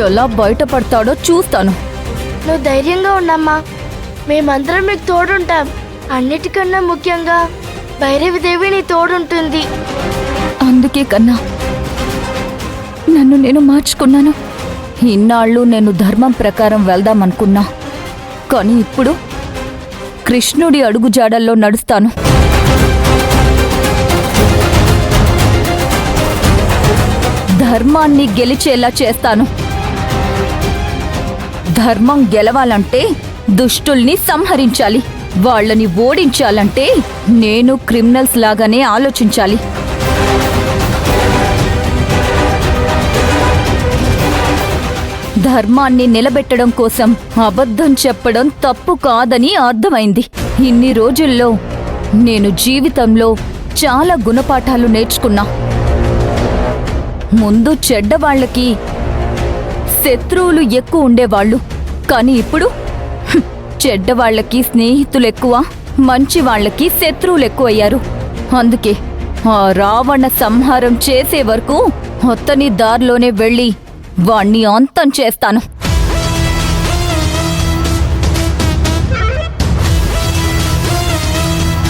ఎలా బయటపడతాడో చూస్తాను. నువ్వు ధైర్యంగా ఉండమ్మా, మేమందరం మీకు తోడుంటాం. అన్నిటికన్నా ముఖ్యంగా భైరవిదేవి నీ తోడుంటుంది. అందుకే కన్నా నన్ను నేను మార్చుకున్నాను. ఇన్నాళ్ళు నేను ధర్మం ప్రకారం వెళ్దామనుకున్నా, కానీ ఇప్పుడు కృష్ణుడి అడుగుజాడల్లో నడుస్తాను. ధర్మాన్ని గెలిచేలా చేస్తాను. ధర్మం గెలవాలంటే దుష్టుల్ని సంహరించాలి. వాళ్ళని ఓడించాలంటే నేను క్రిమినల్స్ లాగానే ఆలోచించాలి. ధర్మాన్ని నిలబెట్టడం కోసం అబద్ధం చెప్పడం తప్పు కాదని అర్థమైంది. ఇన్ని రోజుల్లో నేను జీవితంలో చాలా గుణపాఠాలు నేర్చుకున్నా. ముందు చెడ్డవాళ్లకి శత్రువులు ఎక్కువ ఉండేవాళ్ళు, కానీ ఇప్పుడు చెడ్డవాళ్లకి స్నేహితులు ఎక్కువ, మంచి వాళ్ళకి శత్రువులు ఎక్కువయ్యారు. అందుకే ఆ రావణ సంహారం చేసే వరకు అతని దారిలోనే వెళ్ళి వాణ్ణి అంతం చేస్తాను.